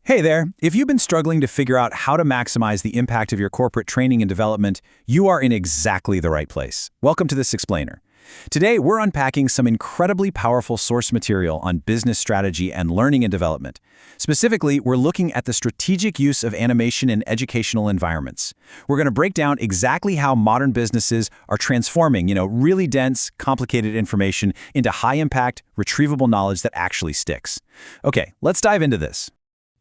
Hey there! If you've been struggling to figure out how to maximize the impact of your corporate training and development, you are in exactly the right place. Welcome to this explainer. Today, we're unpacking some incredibly powerful source material on business strategy and learning and development. Specifically, we're looking at the strategic use of animation in educational environments. We're going to break down exactly how modern businesses are transforming, really dense, complicated information into high-impact, retrievable knowledge that actually sticks. Okay, let's dive into this.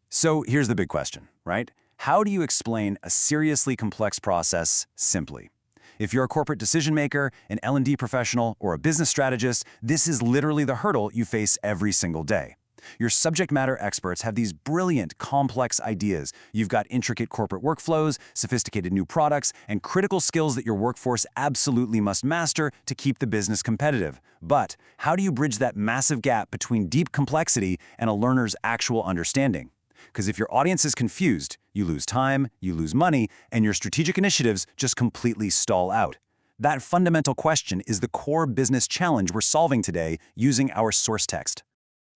So here's the big question, right? How do you explain a seriously complex process simply? If you're a corporate decision maker, an L&D professional, or a business strategist, this is literally the hurdle you face every single day. Your subject matter experts have these brilliant, complex ideas. You've got intricate corporate workflows, sophisticated new products, and critical skills that your workforce absolutely must master to keep the business competitive. But how do you bridge that massive gap between deep complexity and a learner's actual understanding? Because if your audience is confused, you lose time, you lose money, and your strategic initiatives just completely stall out. That fundamental question is the core business challenge we're solving today using our source text.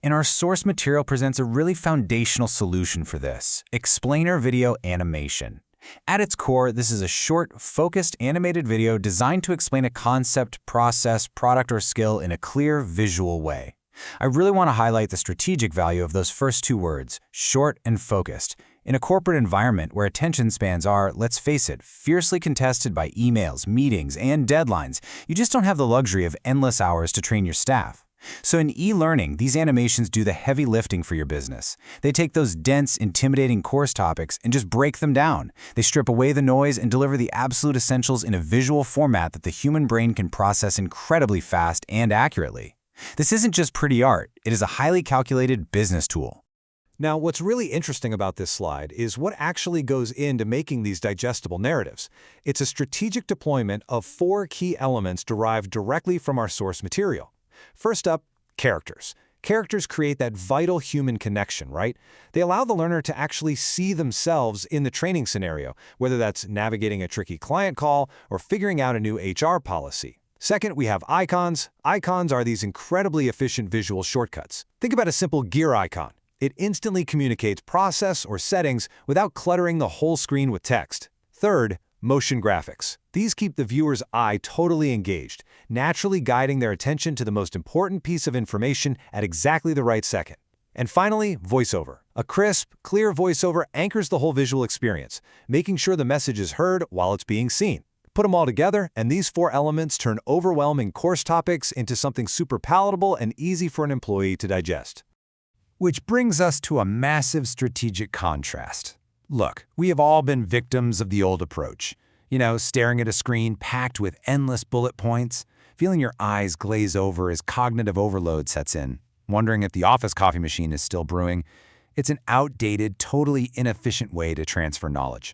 And our source material presents a really foundational solution for this: explainer video animation. At its core, this is a short, focused animated video designed to explain a concept, process, product, or skill in a clear, visual way. I really want to highlight the strategic value of those first two words, short and focused. In a corporate environment where attention spans are, let's face it, fiercely contested by emails, meetings, and deadlines, you just don't have the luxury of endless hours to train your staff. So in e-learning, these animations do the heavy lifting for your business. They take those dense, intimidating course topics and just break them down. They strip away the noise and deliver the absolute essentials in a visual format that the human brain can process incredibly fast and accurately. This isn't just pretty art, it is a highly calculated business tool. Now, what's really interesting about this slide is what actually goes into making these digestible narratives. It's a strategic deployment of 4 key elements derived directly from our source material. First up, characters. Characters create that vital human connection, right? They allow the learner to actually see themselves in the training scenario, whether that's navigating a tricky client call or figuring out a new HR policy. Second, we have icons. Icons are these incredibly efficient visual shortcuts. Think about a simple gear icon. It instantly communicates process or settings without cluttering the whole screen with text. Third, motion graphics. These keep the viewer's eye totally engaged, naturally guiding their attention to the most important piece of information at exactly the right second. And finally, voiceover. A crisp, clear voiceover anchors the whole visual experience, making sure the message is heard while it's being seen. Put them all together, and these 4 elements turn overwhelming course topics into something super palatable and easy for an employee to digest. Which brings us to a massive strategic contrast. Look, we have all been victims of the old approach. Staring at a screen packed with endless bullet points, feeling your eyes glaze over as cognitive overload sets in, wondering if the office coffee machine is still brewing. It's an outdated, totally inefficient way to transfer knowledge.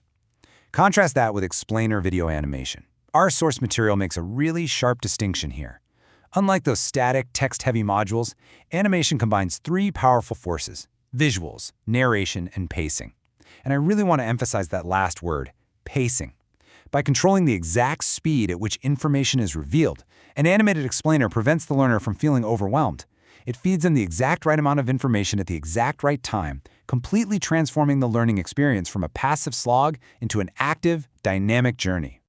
Contrast that with explainer video animation. Our source material makes a really sharp distinction here. Unlike those static, text-heavy modules, animation combines 3 powerful forces: visuals, narration, and pacing. And I really want to emphasize that last word, pacing. By controlling the exact speed at which information is revealed, an animated explainer prevents the learner from feeling overwhelmed. It feeds them the exact right amount of information at the exact right time, completely transforming the learning experience from a passive slog into an active, dynamic journey.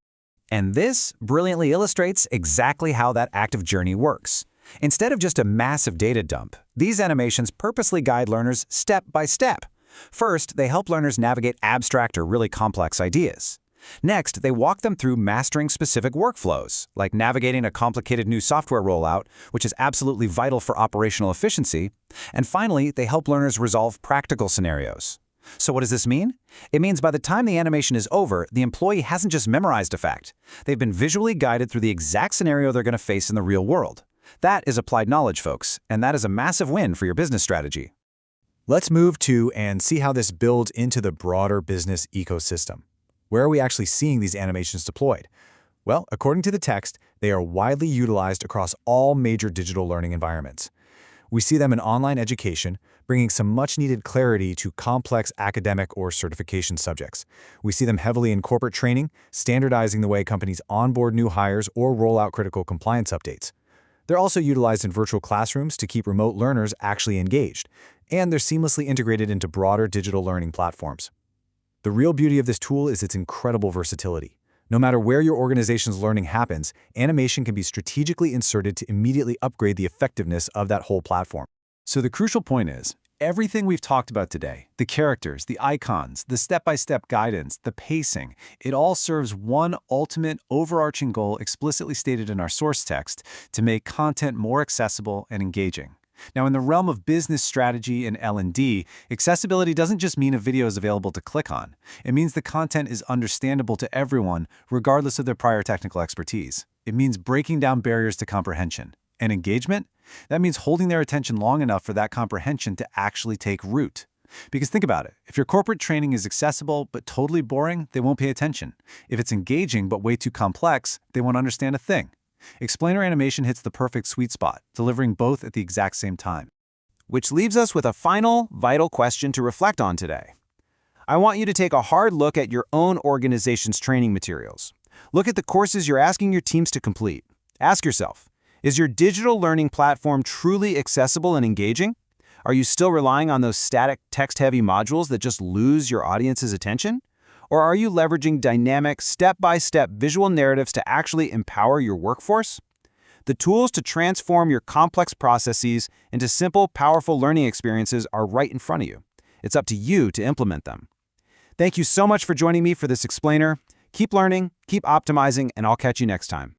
And this brilliantly illustrates exactly how that active journey works. Instead of just a massive data dump, these animations purposely guide learners step by step. First, they help learners navigate abstract or really complex ideas. Next, they walk them through mastering specific workflows, like navigating a complicated new software rollout, which is absolutely vital for operational efficiency. And finally, they help learners resolve practical scenarios. So what does this mean? It means by the time the animation is over, the employee hasn't just memorized a fact. They've been visually guided through the exact scenario they're going to face in the real world. That is applied knowledge, folks, and that is a massive win for your business strategy. Let's move to and see how this builds into the broader business ecosystem. Where are we actually seeing these animations deployed? Well, according to the text, they are widely utilized across all major digital learning environments. We see them in online education, bringing some much-needed clarity to complex academic or certification subjects. We see them heavily in corporate training, standardizing the way companies onboard new hires or roll out critical compliance updates. They're also utilized in virtual classrooms to keep remote learners actually engaged. and they're seamlessly integrated into broader digital learning platforms. The real beauty of this tool is its incredible versatility. No matter where your organization's learning happens, animation can be strategically inserted to immediately upgrade the effectiveness of that whole platform. So the crucial point is, everything we've talked about today, the characters, the icons, the step-by-step guidance, the pacing, it all serves one ultimate overarching goal explicitly stated in our source text to make content more accessible and engaging. Now, in the realm of business strategy and L&D, accessibility doesn't just mean a video is available to click on. It means the content is understandable to everyone, regardless of their prior technical expertise. It means breaking down barriers to comprehension. And engagement? That means holding their attention long enough for that comprehension to actually take root. Because think about it, if your corporate training is accessible but totally boring, they won't pay attention. If it's engaging but way too complex, they won't understand a thing. Explainer animation hits the perfect sweet spot, delivering both at the exact same time. Which leaves us with a final, vital question to reflect on today. I want you to take a hard look at your own organization's training materials. Look at the courses you're asking your teams to complete. Ask yourself, is your digital learning platform truly accessible and engaging? Are you still relying on those static, text-heavy modules that just lose your audience's attention? Or are you leveraging dynamic, step-by-step visual narratives to actually empower your workforce? The tools to transform your complex processes into simple, powerful learning experiences are right in front of you. It's up to you to implement them. Thank you so much for joining me for this explainer. Keep learning, keep optimizing, and I'll catch you next time.